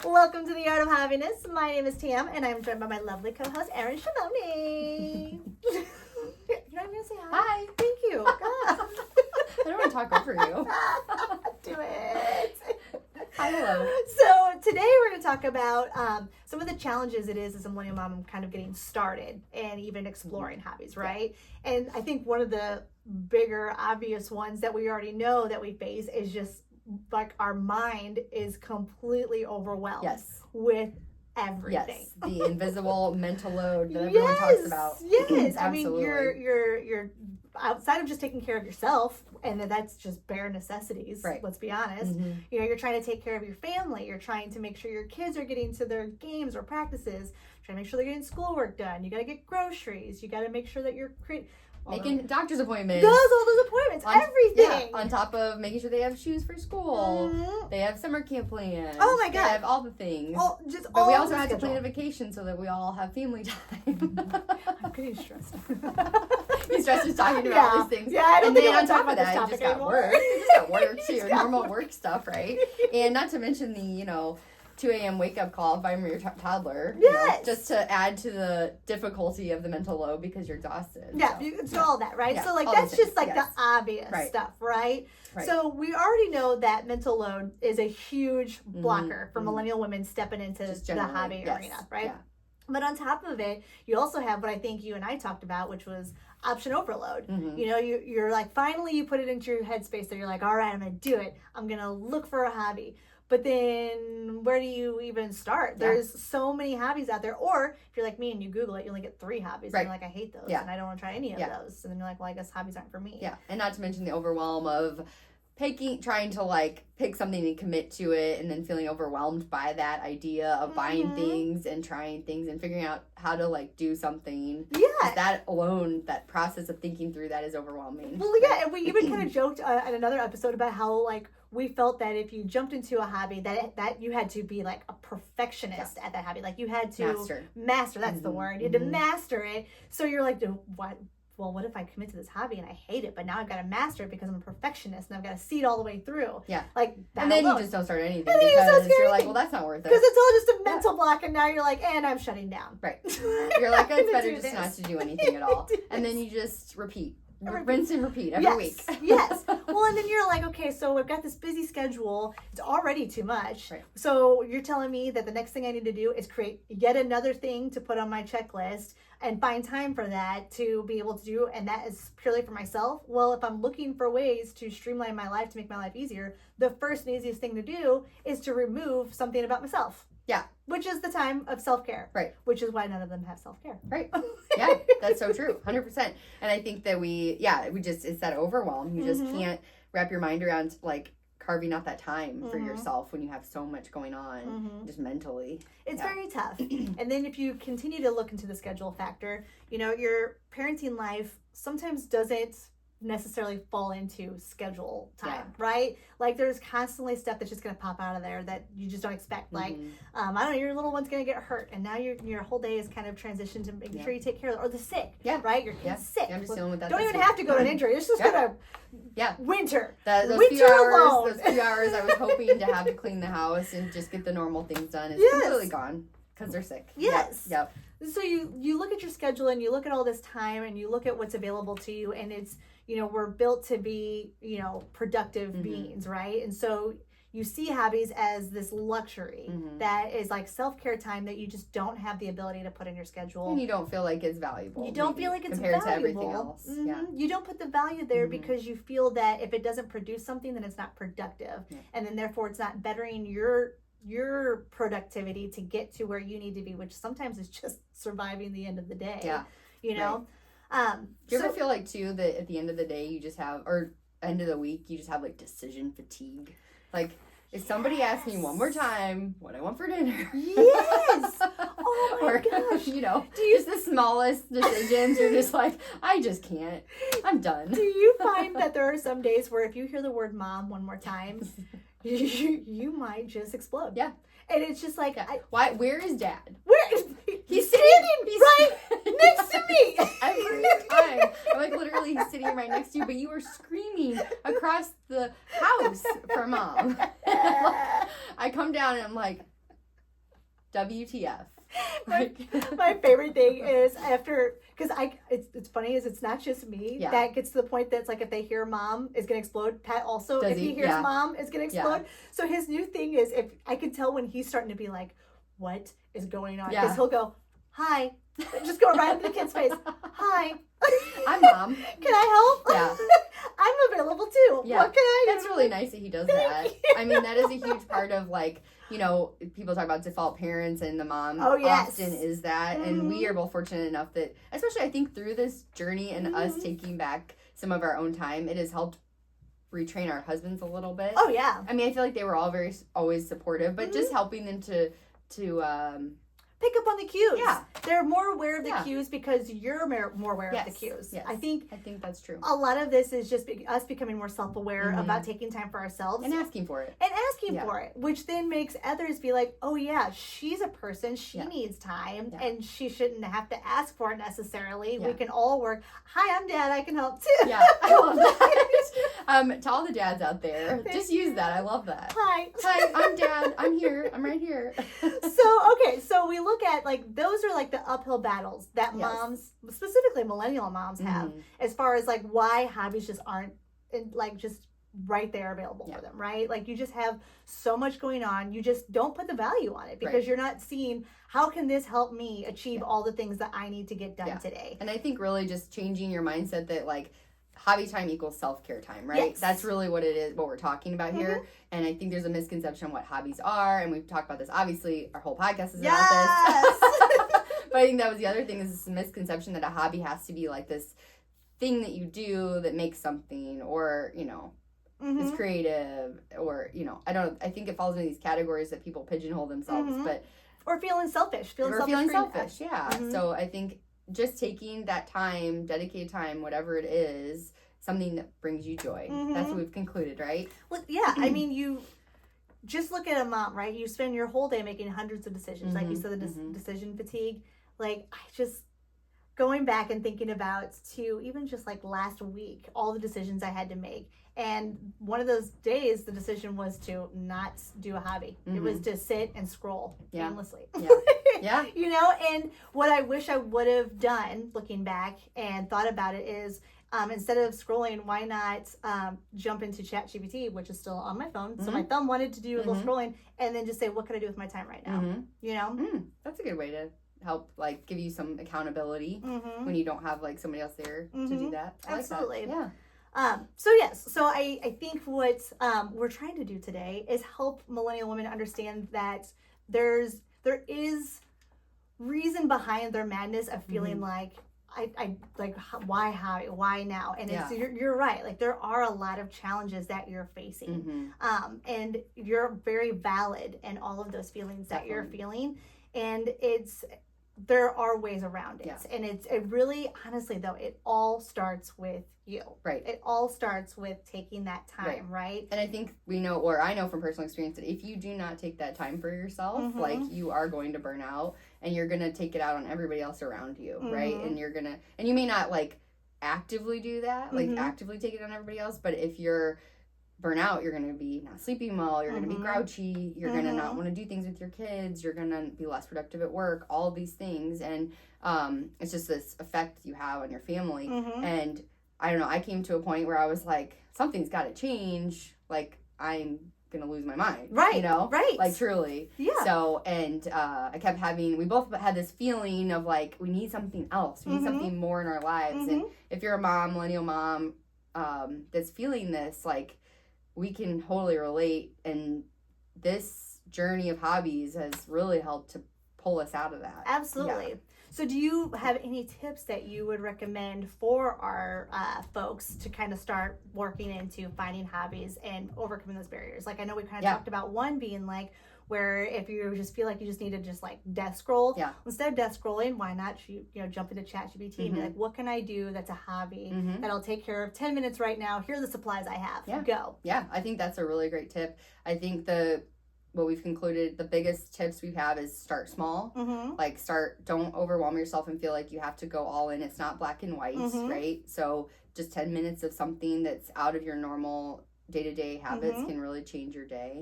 Welcome to the Art of Happiness. My name is Tam, and I'm joined by my lovely co-host, Erin Tam. You're not going to say hi? Hi. Thank you. God. I don't want to talk over you. Do it. Hi, hello. So today we're going to talk about some of the challenges it is as a millennial mom kind of getting started and even exploring hobbies, right? Yeah. And I think one of the bigger obvious ones that we already know that we face is just like our mind is completely overwhelmed with everything. Yes, the invisible mental load that everyone talks about. Yes, Absolutely. I mean you're outside of just taking care of yourself, and that's just bare necessities. Right. Let's be honest. Mm-hmm. You know, you're trying to take care of your family. You're trying to make sure your kids are getting to their games or practices. Trying to make sure they're getting schoolwork done. You got to get groceries. You got to make sure that you're making doctor's appointments. All those appointments, everything. Yeah, on top of making sure they have shoes for school. Mm-hmm. They have summer camp plans. Oh my God. They have all the things. But we also have to plan a vacation so that we all have family time. I'm getting stressed. You're stressed just talking about all these things. Yeah, I don't think I want to talk on top about of that, this topic anymore. You just got work too, normal work stuff, right? And not to mention the, 2 a.m. wake-up call if I'm your toddler. Yes. Just to add to the difficulty of the mental load because you're exhausted. Yeah, it's all that, right? Yeah, so, that's just like the obvious stuff, right? Right? So, we already know that mental load is a huge blocker for millennial women stepping into the hobby arena, right? Yeah. But on top of it, you also have what I think you and I talked about, which was option overload. Mm-hmm. You're like, finally you put it into your headspace that you're like, all right, I'm going to do it. I'm going to look for a hobby. But then where do you even start? Yeah. There's so many hobbies out there. Or if you're like me and you Google it, you only get 3 hobbies. Right. And you're like, I hate those. Yeah. And I don't want to try any of those. And then you're like, well, I guess hobbies aren't for me. Yeah. And not to mention the overwhelm of trying to pick something and commit to it and then feeling overwhelmed by that idea of buying things and trying things and figuring out how to do something. Yeah. That alone, that process of thinking through that is overwhelming. Well, yeah. And we even kind of joked in another episode about how we felt that if you jumped into a hobby that you had to be a perfectionist at that hobby. You had to master that's the word. You had to master it. So you're like, what if I commit to this hobby and I hate it, but now I've got to master it because I'm a perfectionist and I've got to see it all the way through. Yeah. And then you just don't start anything because you're like, well, that's not worth it. Because it's all just a mental block, and now you're like, and I'm shutting down. Right. You're like, it's better just not to do anything at all. And then you just repeat. Rinse and repeat every week. Yes. Well, and then you're like, okay, so we've got this busy schedule. It's already too much. Right. So you're telling me that the next thing I need to do is create yet another thing to put on my checklist and find time for that to be able to do, and that is purely for myself. Well, if I'm looking for ways to streamline my life to make my life easier, the first and easiest thing to do is to remove something about myself. Yeah. Which is the time of self-care. Right. Which is why none of them have self-care. Right. Yeah, that's so true. 100%. And I think that it's that overwhelm. You just can't wrap your mind around carving out that time for yourself when you have so much going on just mentally. It's very tough. And then if you continue to look into the schedule factor, your parenting life sometimes doesn't necessarily fall into schedule time, right? There's constantly stuff that's just going to pop out of there that you just don't expect. I don't know, your little one's going to get hurt, and now your whole day is kind of transitioned to making sure you take care of it, or the sick, right? Your kid's sick. I'm just dealing with that. Don't even have to go to an injury. It's just going to winter. Those winter few alone. Those few hours I was hoping to have to clean the house and just get the normal things done is completely gone because they're sick. Yes. Yep. So you look at your schedule and you look at all this time and you look at what's available to you, and it's, we're built to be, productive beings, right? And so you see hobbies as this luxury that is self-care time that you just don't have the ability to put in your schedule. And you don't feel like it's valuable. You don't feel like it's compared valuable. to everything else. Yeah. You don't put the value there because you feel that if it doesn't produce something, then it's not productive. Yeah. And then therefore it's not bettering your productivity to get to where you need to be, which sometimes is just surviving the end of the day. Yeah. Right. Do you ever feel too that at the end of the day you just have, or end of the week you just have decision fatigue? If somebody asks me one more time what I want for dinner. Yes. Oh my gosh. Just the smallest decisions, you're just like, I just can't. I'm done. Do you find that there are some days where if you hear the word mom one more time, you might just explode? Yeah. And it's just why? Where is Dad? Where is he's sitting right next to me every time. I'm literally he's sitting right next to you, but you were screaming across the house for Mom. I come down and I'm like, WTF. My favorite thing is because it's funny is it's not just me that gets to the point that's like if they hear mom is gonna explode, Pat also if he hears mom is gonna explode. So his new thing is if I can tell when he's starting to be like, what is going on? Because he'll go, hi, just go right into the kid's face. Hi, I'm mom. Can I help? Yeah. I'm available too. Yeah. What can I do? That's really nice that he does that. I mean, that is a huge part of like, you know, people talk about default parents and the mom often is that. And we are both fortunate enough that, especially I think through this journey and us taking back some of our own time, it has helped retrain our husbands a little bit. Oh, yeah. I mean, I feel like they were all always supportive, but just helping them to pick up on the cues. Yeah. They're more aware of the cues because you're more aware of the cues. Yes. I think that's true. A lot of this is just us becoming more self-aware about taking time for ourselves. And asking for it. For it, which then makes others be like, oh yeah, she's a person. She needs time and she shouldn't have to ask for it necessarily. We can all work. Hi, I'm Dad. I can help too. Yeah, I love that. To all the dads out there, just use that. I love that. Hi, I'm Dad. I'm here. I'm right here. So we look at like those are like the uphill battles that moms, specifically millennial moms, have as far as like why hobbies just aren't like just right there available for them, right? Like you just have so much going on, you just don't put the value on it because you're not seeing how can this help me achieve all the things that I need to get done today. And I think really just changing your mindset that like hobby time equals self-care time, right? Yes. That's really what it is, what we're talking about here. And I think there's a misconception on what hobbies are, and we've talked about this. Obviously, our whole podcast is about this. But I think that was the other thing is this misconception that a hobby has to be like this thing that you do that makes something or, you know, is creative or, you know, I think it falls into these categories that people pigeonhole themselves, but... Or feeling selfish. Feeling selfish, yeah. So I think just taking that time, dedicated time, whatever it is, something that brings you joy. That's what we've concluded, right? Well, yeah. I mean, you just look at a mom, right? You spend your whole day making hundreds of decisions. Like you said, the decision fatigue. Like, I just, going back and thinking about to even just like last week, all the decisions I had to make. And one of those days, the decision was to not do a hobby. It was to sit and scroll aimlessly. Yeah. You know, and what I wish I would have done, looking back and thought about it, is instead of scrolling, why not jump into ChatGPT, which is still on my phone. So my thumb wanted to do a little scrolling, and then just say, what can I do with my time right now? You know? That's a good way to help, like, give you some accountability when you don't have, like, somebody else there to do that. Absolutely. Like that. Yeah. So I think what we're trying to do today is help millennial women understand that there is reason behind their madness of feeling like I like why now, and it's you're right, like there are a lot of challenges that you're facing, and you're very valid in all of those feelings that you're feeling, and there are ways around it. And it really, honestly though, it all starts with you. Right. It all starts with taking that time, right? And I think we know, or I know from personal experience, that if you do not take that time for yourself, like you are going to burn out and you're going to take it out on everybody else around you, right? And and you may not like actively do that, like actively take it on everybody else, but if you're burn out, you're going to be not sleeping well, you're going to be grouchy, you're going to not want to do things with your kids, you're going to be less productive at work, all of these things. And it's just this effect you have on your family. And I don't know, I came to a point where I was like, something's got to change. Like, I'm going to lose my mind. Right. You know? Right. Like, truly. Yeah. So, and I kept we both had this feeling of like, we need something else. We need something more in our lives. And if you're a mom, millennial mom, that's feeling this, like, we can totally relate, and this journey of hobbies has really helped to pull us out of that. Absolutely. Yeah. So do you have any tips that you would recommend for our folks to kind of start working into finding hobbies and overcoming those barriers? Like, I know we kind of talked about one being like, where if you just feel like you just need to just like death scroll, instead of death scrolling, why not jump into ChatGPT and be like, what can I do that's a hobby that'll take care of 10 minutes right now? Here are the supplies I have. Go. Yeah, I think that's a really great tip. I think what we've concluded, the biggest tips we have is start small. Like don't overwhelm yourself and feel like you have to go all in. It's not black and white, right? So just 10 minutes of something that's out of your normal day-to-day habits can really change your day.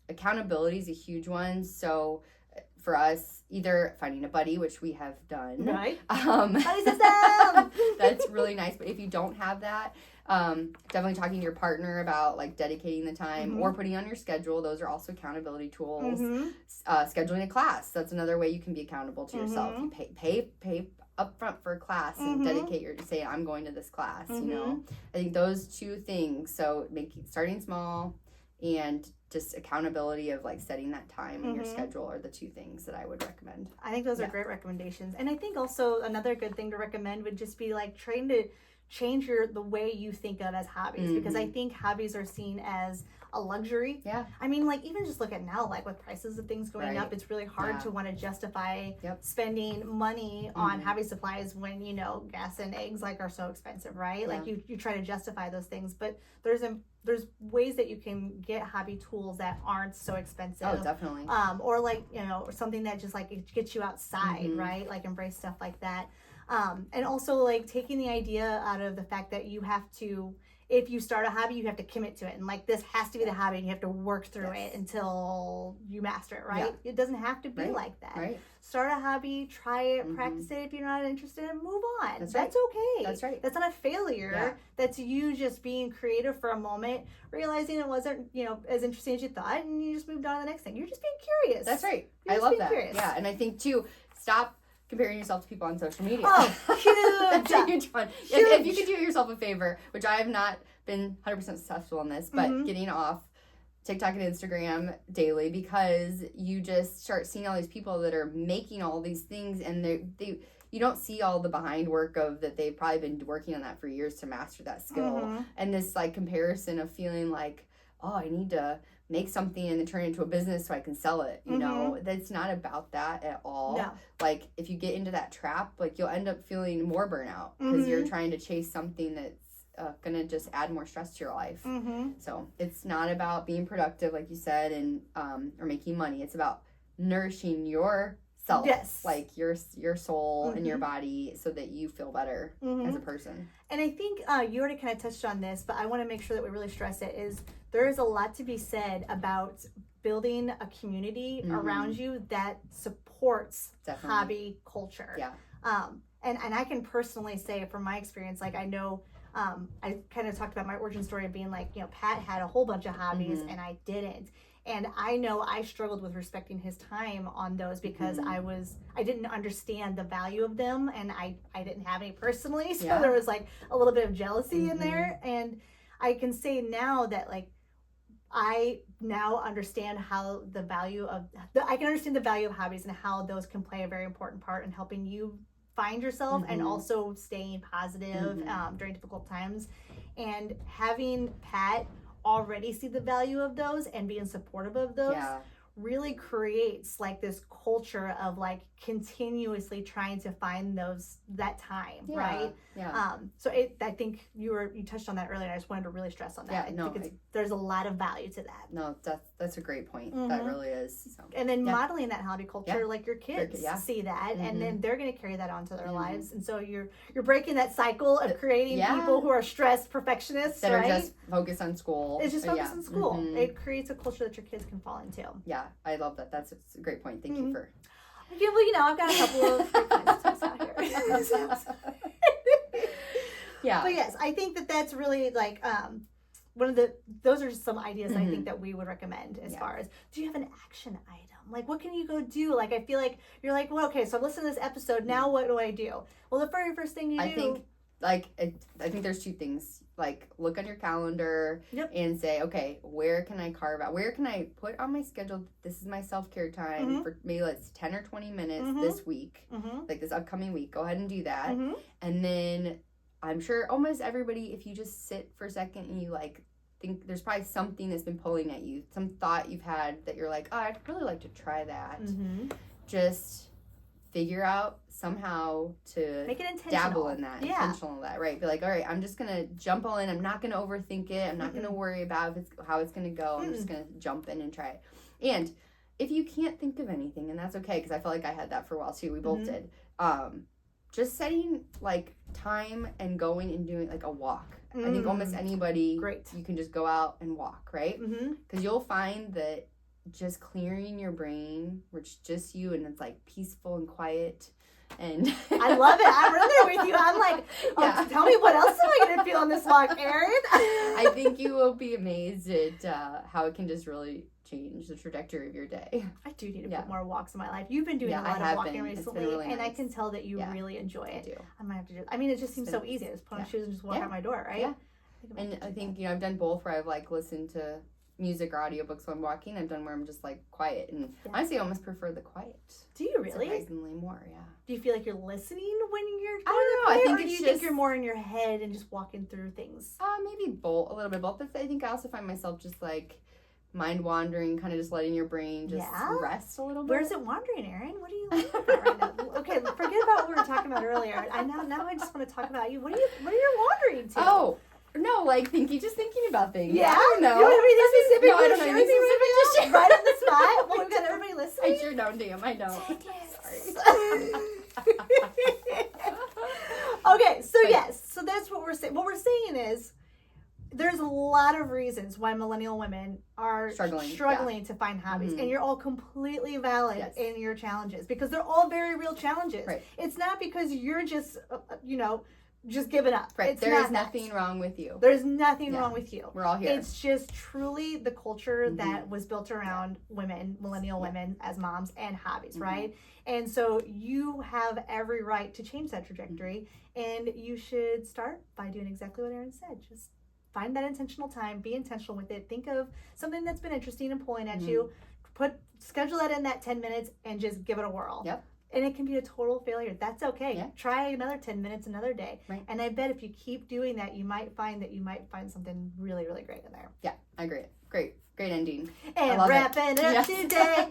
Accountability is a huge one. So for us, either finding a buddy, which we have done. Right. Buddy system! That's really nice. But if you don't have that, definitely talking to your partner about like dedicating the time or putting on your schedule. Those are also accountability tools. Scheduling a class. That's another way you can be accountable to yourself. You pay upfront for a class and dedicate say I'm going to this class. You know, I think those two things. So starting small and just accountability of like setting that time in your schedule are the two things that I would recommend. I think those are great recommendations. And I think also another good thing to recommend would just be like trying to change the way you think of as hobbies, because I think hobbies are seen as a luxury. Yeah. I mean, like, even just look at now, like with prices of things going up, it's really hard to want to justify spending money on hobby supplies when, you know, gas and eggs like are so expensive, right? Like you try to justify those things, but there's ways that you can get hobby tools that aren't so expensive. Oh, definitely. Or like, you know, or something that just like it gets you outside, right? Like embrace stuff like that. And also like taking the idea out of the fact that you have to, if you start a hobby, you have to commit to it. And like, this has to be the hobby and you have to work through it until you master it, right? It doesn't have to be like that. Right. Start a hobby, try it, practice it. If you're not interested, move on. That's right. okay. That's right. That's not a failure. That's you just being creative for a moment, realizing it wasn't, you know, as interesting as you thought, and you just moved on to the next thing. You're just being curious. That's right. I love that. Curious. Yeah. And I think too, stop comparing yourself to people on social media. Oh, huge. That's a huge one. If you could do yourself a favor, which I have not been 100% successful in this, but getting off TikTok and Instagram daily, because you just start seeing all these people that are making all these things, and they you don't see all the behind work of that they've probably been working on that for years to master that skill. And this like comparison of feeling like, oh, I need to make something and then turn it into a business so I can sell it. You know, that's not about that at all. No. Like if you get into that trap, like you'll end up feeling more burnout because you're trying to chase something that's gonna just add more stress to your life. So it's not about being productive, like you said, and or making money. It's about nourishing yourself, like your soul and your body, so that you feel better as a person. And I think you already kind of touched on this, but I want to make sure that we really stress it, is there is a lot to be said about building a community around you that supports hobby culture. And I can personally say from my experience, like I know I kind of talked about my origin story of being like, you know, Pat had a whole bunch of hobbies and I didn't. And I know I struggled with respecting his time on those because I didn't understand the value of them, and I didn't have any personally. So there was like a little bit of jealousy in there. And I can say now that like, I now understand how I can understand the value of hobbies and how those can play a very important part in helping you find yourself and also staying positive during difficult times. And having Pat already see the value of those and being supportive of those really creates like this culture of like continuously trying to find that time, right? So I think you touched on that earlier, and I just wanted to really stress on that. I think there's a lot of value to that. No, that's a great point. That really is. So. And then modeling that hobby culture, like your kids see that, and then they're going to carry that onto their lives. And so you're breaking that cycle of creating people who are stressed perfectionists that are just focused on school. It's just focused on school. It creates a culture that your kids can fall into. Yeah, I love that. That's a great point. Thank you for. Yeah, well, you know, I've got a couple of points out here. But yes, I think that's really like those are just some ideas I think that we would recommend as far as, do you have an action item? Like, what can you go do? Like, I feel like you're like, well, okay, so listen to this episode. Now what do I do? Well, the very first thing I think there's two things. Like, look on your calendar and say, okay, where can I carve out? Where can I put on my schedule? This is my self-care time for maybe let's 10 or 20 minutes this week, like this upcoming week. Go ahead and do that. And then I'm sure almost everybody, if you just sit for a second and you like think, there's probably something that's been pulling at you, some thought you've had that you're like, oh, I'd really like to try that. Just figure out somehow to make it intentional. Dabble in that, intentional in that, right? Be like, all right, I'm just gonna jump all in. I'm not gonna overthink it. I'm not gonna worry about how it's gonna go. I'm just gonna jump in and try it. And if you can't think of anything, and that's okay, because I felt like I had that for a while too. We both did. Just setting like time and going and doing like a walk. I think almost anybody, you can just go out and walk, right? Because you'll find that just clearing your brain, where it's just you and it's like peaceful and quiet. And I love it. I'm right there with you. I'm like, tell me what else am I going to feel on this walk, Erin? I think you will be amazed at how it can just really change the trajectory of your day. I do need to put more walks in my life. You've been doing a lot of walking recently, really and nice. I can tell that you really enjoy it. I do. I might have to do it. I mean, it just seems so easy. I just put on shoes and just walk out my door, right? Yeah. And I think, I've done both where I've like listened to music or audiobooks while I'm walking. I've done where I'm just like quiet. And honestly, I almost prefer the quiet. Do you really? Surprisingly more, yeah. Do you feel like you're listening when you're I don't know. I think or do you think you're more in your head and just walking through things? Maybe both, a little bit both. But I think I also find myself just like mind wandering, kind of just letting your brain just rest a little bit. Where's it wandering, Erin? What are you looking at right now? Okay, forget about what we were talking about earlier. Now I just want to talk about you. What are you wandering to? Oh. No, like thinking about things. Yeah, I don't know. You don't have anything specific? No, I don't have anything specific to share. Right on the spot? Well, we've got everybody listening. I sure don't, damn. I don't. Sorry. Okay, so yes, so that's what we're saying. What we're saying is there's a lot of reasons why millennial women are struggling to find hobbies, and you're all completely valid in your challenges because they're all very real challenges. Right. It's not because you're just, just give it up. Right. There is nothing wrong with you. There's nothing wrong with you. We're all here. It's just truly the culture that was built around women, millennial women as moms and hobbies, right? And so you have every right to change that trajectory, and you should start by doing exactly what Erin said. Just find that intentional time, be intentional with it. Think of something that's been interesting and pulling at you. Schedule that in that 10 minutes and just give it a whirl. Yep. And it can be a total failure. That's okay. Yeah. Try another 10 minutes another day. Right. And I bet if you keep doing that, you might find something really, really great in there. Yeah, I agree. Great ending. And wrapping it up today.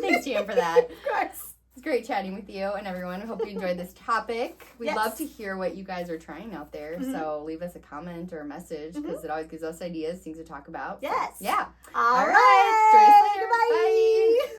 Thanks, Jan, for that. Of course. It's great chatting with you and everyone. I hope you enjoyed this topic. We'd love to hear what you guys are trying out there. So leave us a comment or a message because it always gives us ideas, things to talk about. Yes. So, yeah. All right. Join us later. Bye. Bye.